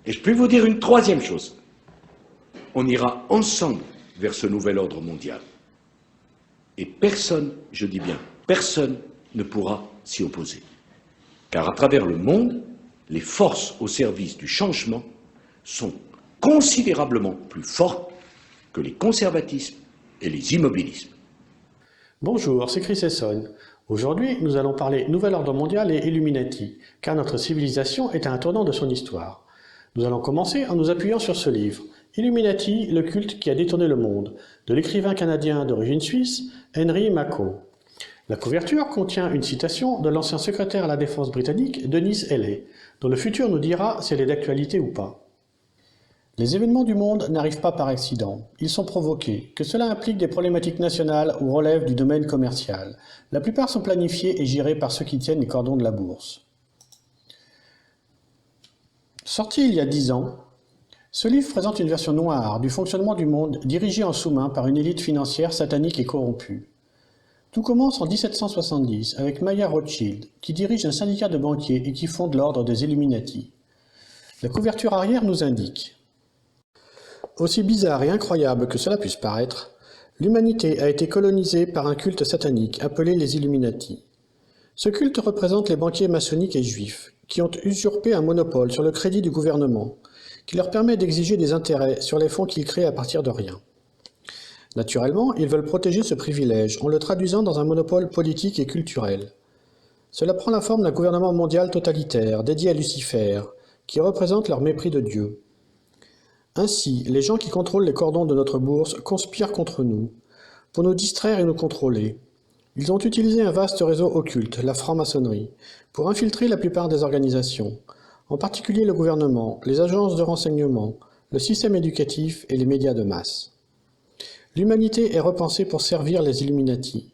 Et je peux vous dire une troisième chose. On ira ensemble vers ce nouvel ordre mondial. Et personne, je dis bien, personne ne pourra s'y opposer. Car à travers le monde, les forces au service du changement sont considérablement plus fortes que les conservatismes et les immobilismes. Bonjour, c'est Chris Esson. Aujourd'hui, nous allons parler Nouvel Ordre Mondial et Illuminati, car notre civilisation est à un tournant de son histoire. Nous allons commencer en nous appuyant sur ce livre, Illuminati, le culte qui a détourné le monde, de l'écrivain canadien d'origine suisse, Henry Macoll. La couverture contient une citation de l'ancien secrétaire à la défense britannique, Denis Healey, dont le futur nous dira si elle est d'actualité ou pas. Les événements du monde n'arrivent pas par accident, ils sont provoqués, que cela implique des problématiques nationales ou relèvent du domaine commercial. La plupart sont planifiés et gérés par ceux qui tiennent les cordons de la bourse. Sorti il y a 10 ans, ce livre présente une version noire du fonctionnement du monde dirigé en sous-main par une élite financière satanique et corrompue. Tout commence en 1770 avec Maya Rothschild, qui dirige un syndicat de banquiers et qui fonde l'ordre des Illuminati. La couverture arrière nous indique: aussi bizarre et incroyable que cela puisse paraître, l'humanité a été colonisée par un culte satanique appelé les Illuminati. Ce culte représente les banquiers maçonniques et juifs, qui ont usurpé un monopole sur le crédit du gouvernement, qui leur permet d'exiger des intérêts sur les fonds qu'ils créent à partir de rien. Naturellement, ils veulent protéger ce privilège en le traduisant dans un monopole politique et culturel. Cela prend la forme d'un gouvernement mondial totalitaire dédié à Lucifer, qui représente leur mépris de Dieu. Ainsi, les gens qui contrôlent les cordons de notre bourse conspirent contre nous, pour nous distraire et nous contrôler. Ils ont utilisé un vaste réseau occulte, la franc-maçonnerie, pour infiltrer la plupart des organisations, en particulier le gouvernement, les agences de renseignement, le système éducatif et les médias de masse. L'humanité est repensée pour servir les Illuminati.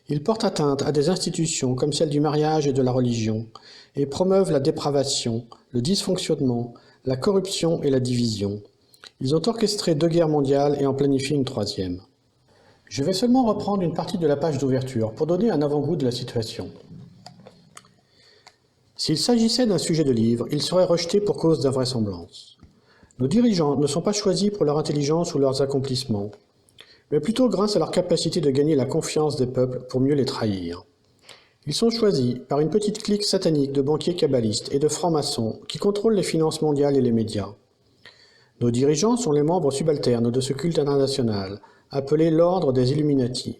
Ils portent atteinte à des institutions comme celle du mariage et de la religion, et promeuvent la dépravation, le dysfonctionnement, la corruption et la division. Ils ont orchestré 2 guerres mondiales et en planifié une 3e. Je vais seulement reprendre une partie de la page d'ouverture pour donner un avant-goût de la situation. S'il s'agissait d'un sujet de livre, il serait rejeté pour cause d'invraisemblance. Nos dirigeants ne sont pas choisis pour leur intelligence ou leurs accomplissements, mais plutôt grâce à leur capacité de gagner la confiance des peuples pour mieux les trahir. Ils sont choisis par une petite clique satanique de banquiers kabbalistes et de francs-maçons qui contrôlent les finances mondiales et les médias. Nos dirigeants sont les membres subalternes de ce culte international, appelé l'ordre des Illuminati.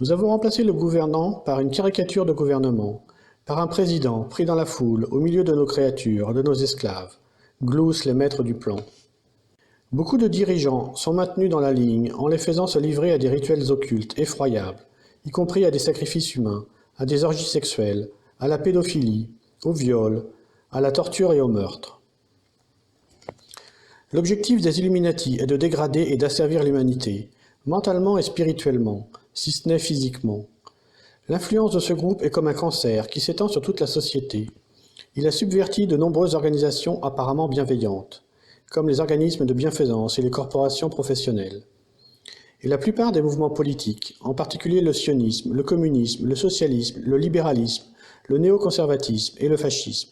Nous avons remplacé le gouvernant par une caricature de gouvernement, par un président pris dans la foule, au milieu de nos créatures, de nos esclaves, gloussent les maîtres du plan. Beaucoup de dirigeants sont maintenus dans la ligne en les faisant se livrer à des rituels occultes effroyables, y compris à des sacrifices humains, à des orgies sexuelles, à la pédophilie, au viol, à la torture et au meurtre. L'objectif des Illuminati est de dégrader et d'asservir l'humanité, mentalement et spirituellement, si ce n'est physiquement. L'influence de ce groupe est comme un cancer qui s'étend sur toute la société. Il a subverti de nombreuses organisations apparemment bienveillantes, comme les organismes de bienfaisance et les corporations professionnelles. Et la plupart des mouvements politiques, en particulier le sionisme, le communisme, le socialisme, le libéralisme, le néoconservatisme et le fascisme.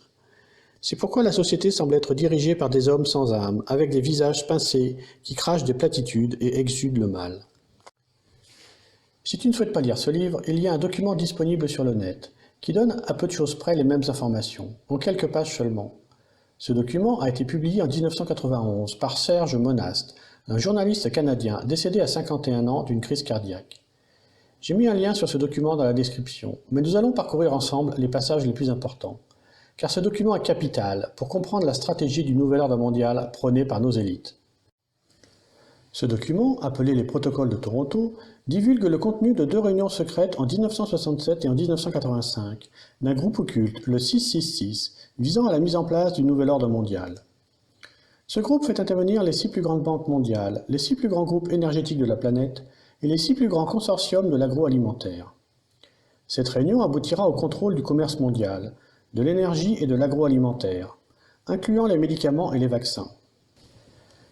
C'est pourquoi la société semble être dirigée par des hommes sans âme, avec des visages pincés, qui crachent des platitudes et exsudent le mal. Si tu ne souhaites pas lire ce livre, il y a un document disponible sur le net, qui donne à peu de choses près les mêmes informations, en quelques pages seulement. Ce document a été publié en 1991 par Serge Monast, un journaliste canadien décédé à 51 ans d'une crise cardiaque. J'ai mis un lien sur ce document dans la description, mais nous allons parcourir ensemble les passages les plus importants. Car ce document est capital pour comprendre la stratégie du nouvel ordre mondial prôné par nos élites. Ce document, appelé les Protocoles de Toronto, divulgue le contenu de 2 réunions secrètes en 1967 et en 1985 d'un groupe occulte, le 666, visant à la mise en place du nouvel ordre mondial. Ce groupe fait intervenir les 6 plus grandes banques mondiales, les 6 plus grands groupes énergétiques de la planète et les 6 plus grands consortiums de l'agroalimentaire. Cette réunion aboutira au contrôle du commerce mondial, de l'énergie et de l'agroalimentaire, incluant les médicaments et les vaccins.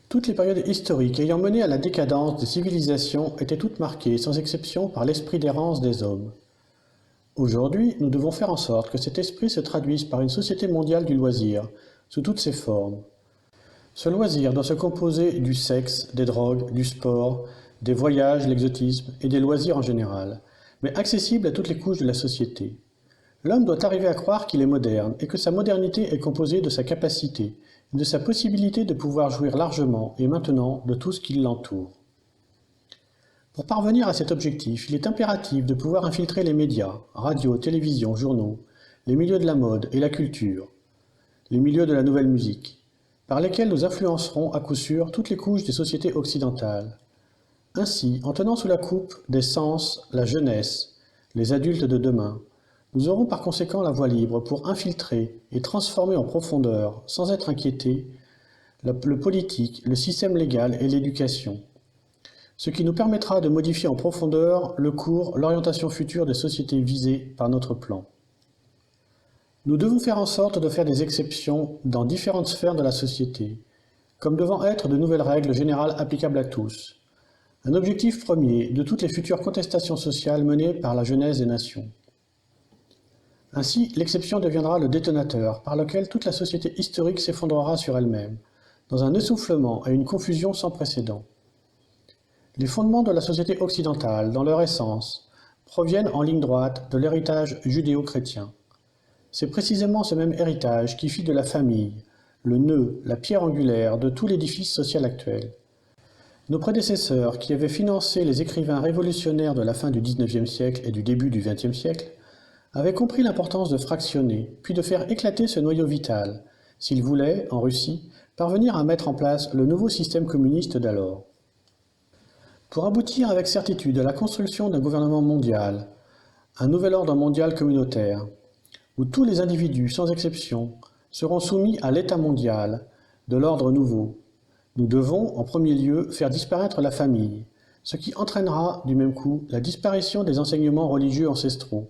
Toutes les périodes historiques ayant mené à la décadence des civilisations étaient toutes marquées, sans exception, par l'esprit d'errance des hommes. Aujourd'hui, nous devons faire en sorte que cet esprit se traduise par une société mondiale du loisir, sous toutes ses formes. Ce loisir doit se composer du sexe, des drogues, du sport, des voyages, l'exotisme et des loisirs en général, mais accessible à toutes les couches de la société. L'homme doit arriver à croire qu'il est moderne et que sa modernité est composée de sa capacité et de sa possibilité de pouvoir jouir largement et maintenant de tout ce qui l'entoure. Pour parvenir à cet objectif, il est impératif de pouvoir infiltrer les médias, radio, télévision, journaux, les milieux de la mode et la culture, les milieux de la nouvelle musique, par lesquels nous influencerons à coup sûr toutes les couches des sociétés occidentales. Ainsi, en tenant sous la coupe des sens la jeunesse, les adultes de demain, nous aurons par conséquent la voie libre pour infiltrer et transformer en profondeur, sans être inquiétés, le politique, le système légal et l'éducation, ce qui nous permettra de modifier en profondeur le cours, l'orientation future des sociétés visées par notre plan. Nous devons faire en sorte de faire des exceptions dans différentes sphères de la société, comme devant être de nouvelles règles générales applicables à tous, un objectif premier de toutes les futures contestations sociales menées par la jeunesse des nations. Ainsi, l'exception deviendra le détonateur par lequel toute la société historique s'effondrera sur elle-même, dans un essoufflement et une confusion sans précédent. Les fondements de la société occidentale, dans leur essence, proviennent en ligne droite de l'héritage judéo-chrétien. C'est précisément ce même héritage qui fit de la famille, le nœud, la pierre angulaire de tout l'édifice social actuel. Nos prédécesseurs, qui avaient financé les écrivains révolutionnaires de la fin du XIXe siècle et du début du XXe siècle, avaient compris l'importance de fractionner, puis de faire éclater ce noyau vital, s'ils voulaient, en Russie, parvenir à mettre en place le nouveau système communiste d'alors. Pour aboutir avec certitude à la construction d'un gouvernement mondial, un nouvel ordre mondial communautaire, où tous les individus, sans exception, seront soumis à l'État mondial de l'ordre nouveau, nous devons, en premier lieu, faire disparaître la famille, ce qui entraînera, du même coup, la disparition des enseignements religieux ancestraux,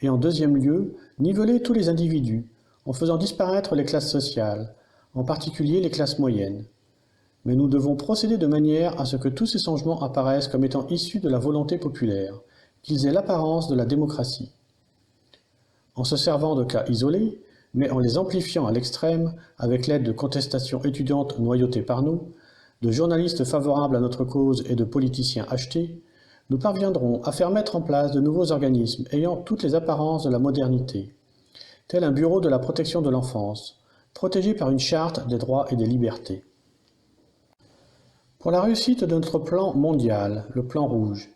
et en deuxième lieu, niveler tous les individus, en faisant disparaître les classes sociales, en particulier les classes moyennes. Mais nous devons procéder de manière à ce que tous ces changements apparaissent comme étant issus de la volonté populaire, qu'ils aient l'apparence de la démocratie. En se servant de cas isolés, mais en les amplifiant à l'extrême, avec l'aide de contestations étudiantes noyautées par nous, de journalistes favorables à notre cause et de politiciens achetés, nous parviendrons à faire mettre en place de nouveaux organismes ayant toutes les apparences de la modernité, tel un bureau de la protection de l'enfance, protégé par une charte des droits et des libertés. Pour la réussite de notre plan mondial, le plan rouge,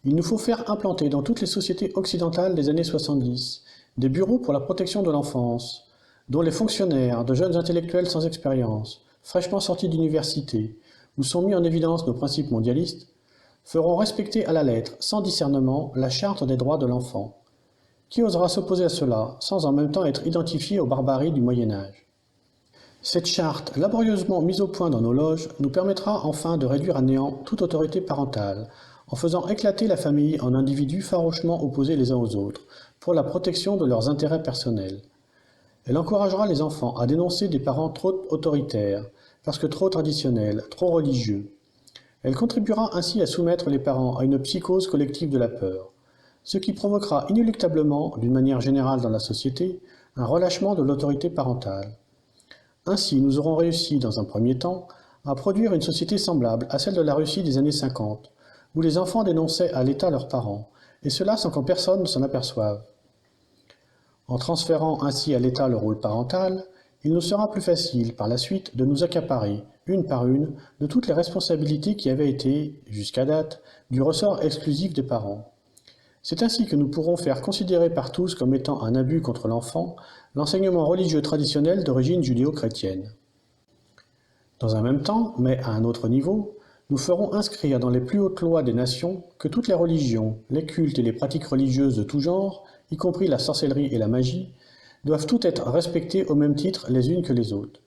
il nous faut faire implanter dans toutes les sociétés occidentales des années 70 des bureaux pour la protection de l'enfance, dont les fonctionnaires, de jeunes intellectuels sans expérience, fraîchement sortis d'université, où sont mis en évidence nos principes mondialistes, feront respecter à la lettre, sans discernement, la charte des droits de l'enfant. Qui osera s'opposer à cela, sans en même temps être identifié aux barbaries du Moyen-Âge? Cette charte, laborieusement mise au point dans nos loges, nous permettra enfin de réduire à néant toute autorité parentale, en faisant éclater la famille en individus farouchement opposés les uns aux autres, pour la protection de leurs intérêts personnels. Elle encouragera les enfants à dénoncer des parents trop autoritaires, parce que trop traditionnels, trop religieux. Elle contribuera ainsi à soumettre les parents à une psychose collective de la peur, ce qui provoquera inéluctablement, d'une manière générale dans la société, un relâchement de l'autorité parentale. Ainsi, nous aurons réussi, dans un premier temps, à produire une société semblable à celle de la Russie des années 50, où les enfants dénonçaient à l'État leurs parents, et cela sans qu'en personne ne s'en aperçoive. En transférant ainsi à l'État le rôle parental, il nous sera plus facile, par la suite, de nous accaparer, une par une, de toutes les responsabilités qui avaient été, jusqu'à date, du ressort exclusif des parents. C'est ainsi que nous pourrons faire considérer par tous comme étant un abus contre l'enfant l'enseignement religieux traditionnel d'origine judéo-chrétienne. Dans un même temps, mais à un autre niveau, nous ferons inscrire dans les plus hautes lois des nations que toutes les religions, les cultes et les pratiques religieuses de tout genre, y compris la sorcellerie et la magie, doivent toutes être respectées au même titre les unes que les autres.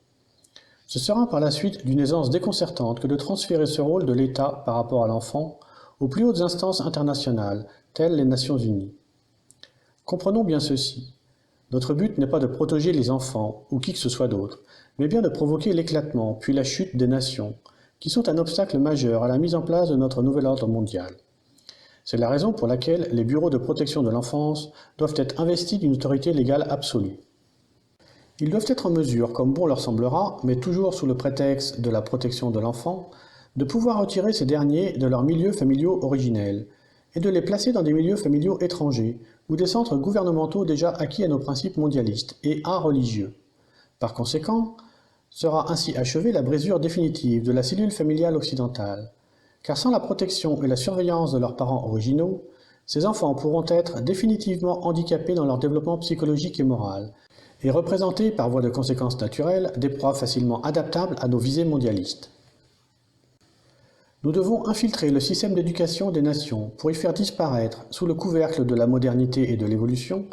Ce sera par la suite d'une aisance déconcertante que de transférer ce rôle de l'État par rapport à l'enfant aux plus hautes instances internationales, telles les Nations Unies. Comprenons bien ceci. Notre but n'est pas de protéger les enfants, ou qui que ce soit d'autre, mais bien de provoquer l'éclatement, puis la chute des nations, qui sont un obstacle majeur à la mise en place de notre nouvel ordre mondial. C'est la raison pour laquelle les bureaux de protection de l'enfance doivent être investis d'une autorité légale absolue. Ils doivent être en mesure, comme bon leur semblera, mais toujours sous le prétexte de la protection de l'enfant, de pouvoir retirer ces derniers de leurs milieux familiaux originels et de les placer dans des milieux familiaux étrangers ou des centres gouvernementaux déjà acquis à nos principes mondialistes et religieux. Par conséquent, sera ainsi achevée la brisure définitive de la cellule familiale occidentale, car sans la protection et la surveillance de leurs parents originaux, ces enfants pourront être définitivement handicapés dans leur développement psychologique et moral, et représenter par voie de conséquences naturelles des proies facilement adaptables à nos visées mondialistes. Nous devons infiltrer le système d'éducation des nations pour y faire disparaître, sous le couvercle de la modernité et de l'évolution,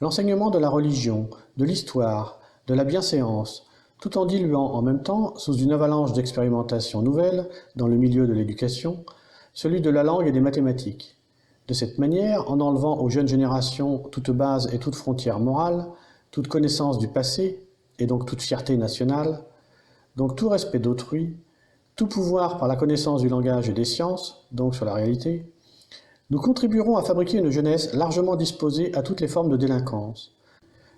l'enseignement de la religion, de l'histoire, de la bienséance, tout en diluant en même temps, sous une avalanche d'expérimentations nouvelles dans le milieu de l'éducation, celui de la langue et des mathématiques. De cette manière, en enlevant aux jeunes générations toute base et toute frontière morale, toute connaissance du passé, et donc toute fierté nationale, donc tout respect d'autrui, tout pouvoir par la connaissance du langage et des sciences, donc sur la réalité, nous contribuerons à fabriquer une jeunesse largement disposée à toutes les formes de délinquance.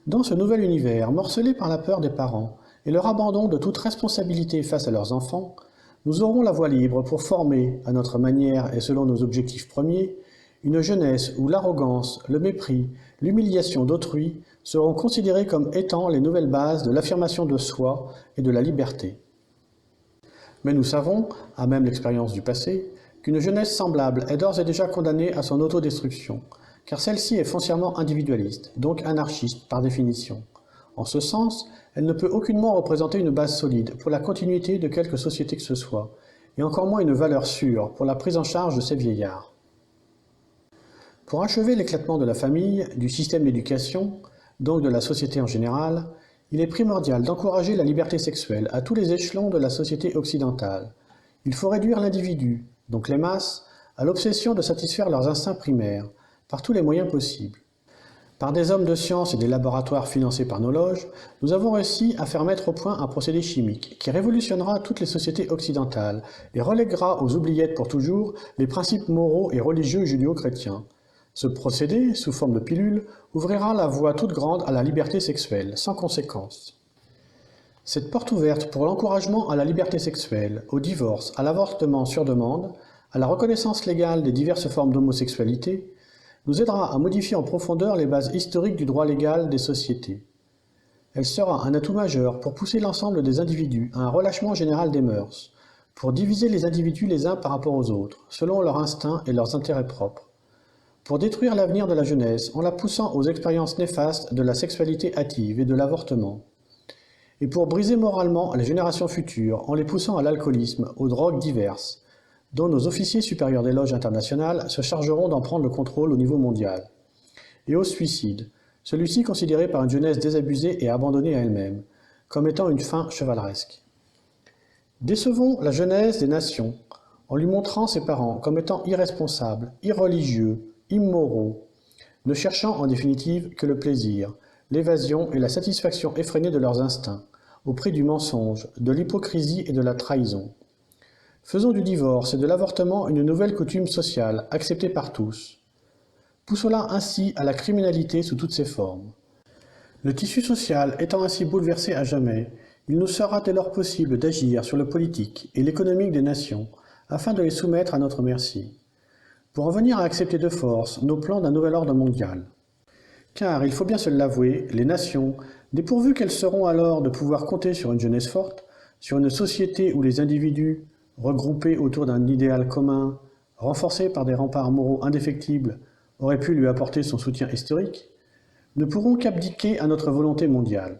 Dans ce nouvel univers, morcelé par la peur des parents et leur abandon de toute responsabilité face à leurs enfants, nous aurons la voie libre pour former, à notre manière et selon nos objectifs premiers, une jeunesse où l'arrogance, le mépris, l'humiliation d'autrui seront considérés comme étant les nouvelles bases de l'affirmation de soi et de la liberté. Mais nous savons, à même l'expérience du passé, qu'une jeunesse semblable est d'ores et déjà condamnée à son autodestruction, car celle-ci est foncièrement individualiste, donc anarchiste par définition. En ce sens, elle ne peut aucunement représenter une base solide pour la continuité de quelque société que ce soit, et encore moins une valeur sûre pour la prise en charge de ces vieillards. Pour achever l'éclatement de la famille, du système d'éducation, donc de la société en général, il est primordial d'encourager la liberté sexuelle à tous les échelons de la société occidentale. Il faut réduire l'individu, donc les masses, à l'obsession de satisfaire leurs instincts primaires, par tous les moyens possibles. Par des hommes de science et des laboratoires financés par nos loges, nous avons réussi à faire mettre au point un procédé chimique qui révolutionnera toutes les sociétés occidentales et reléguera aux oubliettes pour toujours les principes moraux et religieux judéo-chrétiens. Ce procédé, sous forme de pilule, ouvrira la voie toute grande à la liberté sexuelle, sans conséquence. Cette porte ouverte pour l'encouragement à la liberté sexuelle, au divorce, à l'avortement sur demande, à la reconnaissance légale des diverses formes d'homosexualité, nous aidera à modifier en profondeur les bases historiques du droit légal des sociétés. Elle sera un atout majeur pour pousser l'ensemble des individus à un relâchement général des mœurs, pour diviser les individus les uns par rapport aux autres, selon leurs instincts et leurs intérêts propres, pour détruire l'avenir de la jeunesse en la poussant aux expériences néfastes de la sexualité hâtive et de l'avortement, et pour briser moralement les générations futures en les poussant à l'alcoolisme, aux drogues diverses, dont nos officiers supérieurs des loges internationales se chargeront d'en prendre le contrôle au niveau mondial, et au suicide, celui-ci considéré par une jeunesse désabusée et abandonnée à elle-même, comme étant une fin chevaleresque. Décevons la jeunesse des nations en lui montrant ses parents comme étant irresponsables, irreligieux, immoraux, ne cherchant en définitive que le plaisir, l'évasion et la satisfaction effrénée de leurs instincts, au prix du mensonge, de l'hypocrisie et de la trahison. Faisons du divorce et de l'avortement une nouvelle coutume sociale, acceptée par tous. Poussons-la ainsi à la criminalité sous toutes ses formes. Le tissu social étant ainsi bouleversé à jamais, il nous sera dès lors possible d'agir sur le politique et l'économique des nations, afin de les soumettre à notre merci, pour en venir à accepter de force nos plans d'un nouvel ordre mondial. Car, il faut bien se l'avouer, les nations, dépourvues qu'elles seront alors de pouvoir compter sur une jeunesse forte, sur une société où les individus, regroupés autour d'un idéal commun, renforcés par des remparts moraux indéfectibles, auraient pu lui apporter son soutien historique, ne pourront qu'abdiquer à notre volonté mondiale.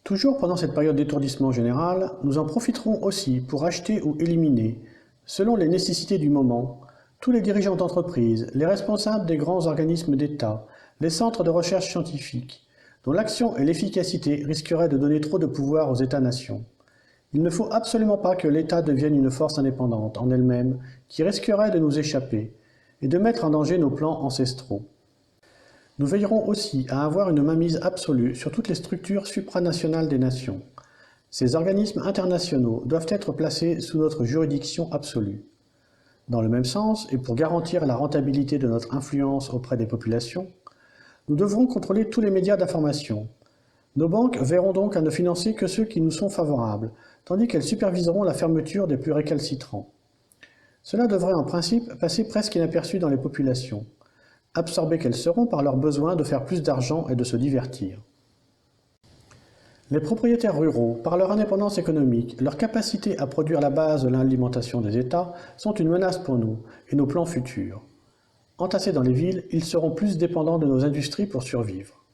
Toujours pendant cette période d'étourdissement général, nous en profiterons aussi pour acheter ou éliminer, selon les nécessités du moment, tous les dirigeants d'entreprises, les responsables des grands organismes d'État, les centres de recherche scientifique, dont l'action et l'efficacité risqueraient de donner trop de pouvoir aux États-nations. Il ne faut absolument pas que l'État devienne une force indépendante en elle-même qui risquerait de nous échapper et de mettre en danger nos plans ancestraux. Nous veillerons aussi à avoir une mainmise absolue sur toutes les structures supranationales des nations. Ces organismes internationaux doivent être placés sous notre juridiction absolue. Dans le même sens, et pour garantir la rentabilité de notre influence auprès des populations, nous devrons contrôler tous les médias d'information, Nos banques verront donc à ne financer que ceux qui nous sont favorables, tandis qu'elles superviseront la fermeture des plus récalcitrants. Cela devrait en principe passer presque inaperçu dans les populations, absorbées qu'elles seront par leur besoin de faire plus d'argent et de se divertir. Les propriétaires ruraux, par leur indépendance économique, leur capacité à produire la base de l'alimentation des États, sont une menace pour nous et nos plans futurs. Entassés dans les villes, ils seront plus dépendants de nos industries pour survivre.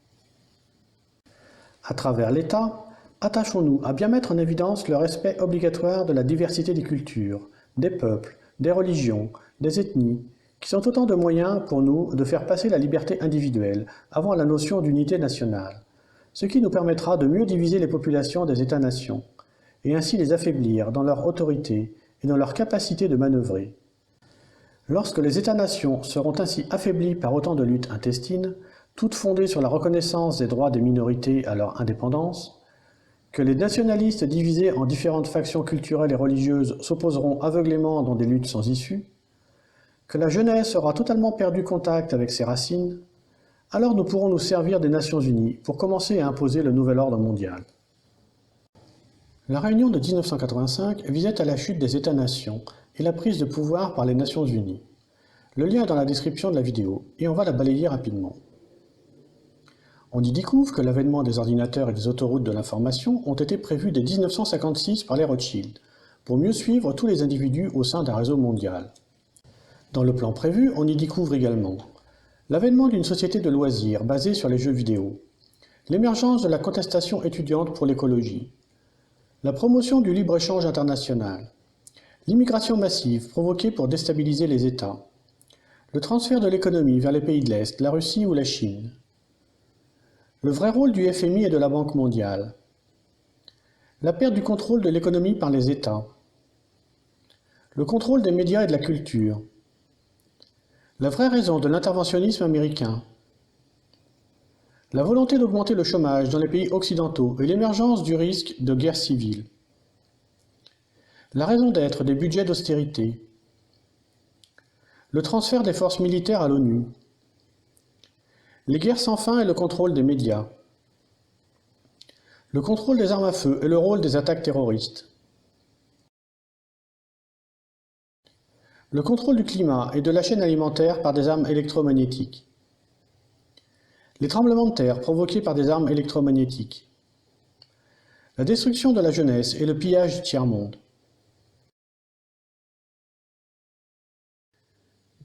À travers l'État, attachons-nous à bien mettre en évidence le respect obligatoire de la diversité des cultures, des peuples, des religions, des ethnies, qui sont autant de moyens pour nous de faire passer la liberté individuelle avant la notion d'unité nationale, ce qui nous permettra de mieux diviser les populations des États-nations, et ainsi les affaiblir dans leur autorité et dans leur capacité de manœuvrer. Lorsque les États-nations seront ainsi affaiblis par autant de luttes intestines, toutes fondées sur la reconnaissance des droits des minorités à leur indépendance, que les nationalistes divisés en différentes factions culturelles et religieuses s'opposeront aveuglément dans des luttes sans issue, que la jeunesse aura totalement perdu contact avec ses racines, alors nous pourrons nous servir des Nations Unies pour commencer à imposer le nouvel ordre mondial. La réunion de 1985 visait à la chute des États-nations et la prise de pouvoir par les Nations Unies. Le lien est dans la description de la vidéo, et on va la balayer rapidement. On y découvre que l'avènement des ordinateurs et des autoroutes de l'information ont été prévus dès 1956 par les Rothschild, pour mieux suivre tous les individus au sein d'un réseau mondial. Dans le plan prévu, on y découvre également l'avènement d'une société de loisirs basée sur les jeux vidéo, l'émergence de la contestation étudiante pour l'écologie, la promotion du libre-échange international, l'immigration massive provoquée pour déstabiliser les États, le transfert de l'économie vers les pays de l'Est, la Russie ou la Chine, le vrai rôle du FMI et de la Banque mondiale, la perte du contrôle de l'économie par les États, le contrôle des médias et de la culture, la vraie raison de l'interventionnisme américain, la volonté d'augmenter le chômage dans les pays occidentaux et l'émergence du risque de guerre civile, la raison d'être des budgets d'austérité, le transfert des forces militaires à l'ONU, les guerres sans fin et le contrôle des médias, le contrôle des armes à feu et le rôle des attaques terroristes, le contrôle du climat et de la chaîne alimentaire par des armes électromagnétiques, les tremblements de terre provoqués par des armes électromagnétiques, la destruction de la jeunesse et le pillage du tiers-monde.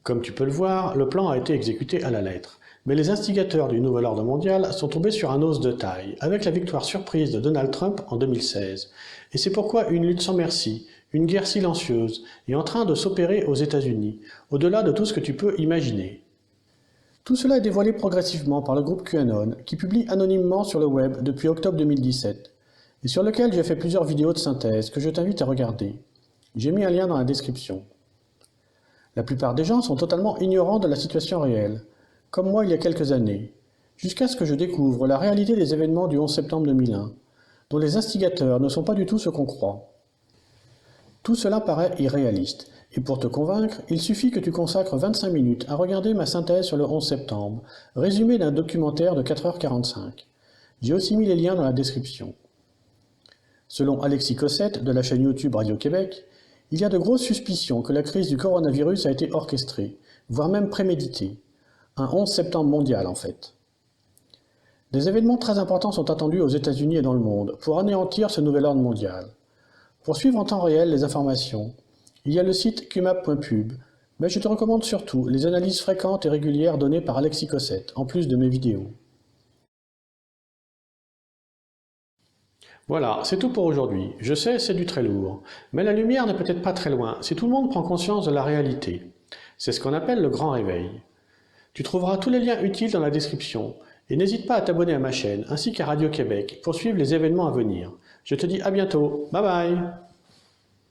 Comme tu peux le voir, le plan a été exécuté à la lettre. Mais les instigateurs du nouvel ordre mondial sont tombés sur un os de taille, avec la victoire surprise de Donald Trump en 2016. Et c'est pourquoi une lutte sans merci, une guerre silencieuse, est en train de s'opérer aux États-Unis, au-delà de tout ce que tu peux imaginer. Tout cela est dévoilé progressivement par le groupe QAnon, qui publie anonymement sur le web depuis octobre 2017, et sur lequel j'ai fait plusieurs vidéos de synthèse que je t'invite à regarder. J'ai mis un lien dans la description. La plupart des gens sont totalement ignorants de la situation réelle, comme moi il y a quelques années, jusqu'à ce que je découvre la réalité des événements du 11 septembre 2001, dont les instigateurs ne sont pas du tout ce qu'on croit. Tout cela paraît irréaliste, et pour te convaincre, il suffit que tu consacres 25 minutes à regarder ma synthèse sur le 11 septembre, résumé d'un documentaire de 4h45. J'ai aussi mis les liens dans la description. Selon Alexis Cossette de la chaîne YouTube Radio-Québec, il y a de grosses suspicions que la crise du coronavirus a été orchestrée, voire même préméditée. Un 11 septembre mondial en fait. Des événements très importants sont attendus aux États-Unis et dans le monde pour anéantir ce nouvel ordre mondial. Pour suivre en temps réel les informations, il y a le site qmap.pub, mais je te recommande surtout les analyses fréquentes et régulières données par Alexis Cossette, en plus de mes vidéos. Voilà, c'est tout pour aujourd'hui. Je sais, c'est du très lourd, mais la lumière n'est peut-être pas très loin si tout le monde prend conscience de la réalité. C'est ce qu'on appelle le grand réveil. Tu trouveras tous les liens utiles dans la description, et n'hésite pas à t'abonner à ma chaîne ainsi qu'à Radio-Québec pour suivre les événements à venir. Je te dis à bientôt, bye bye!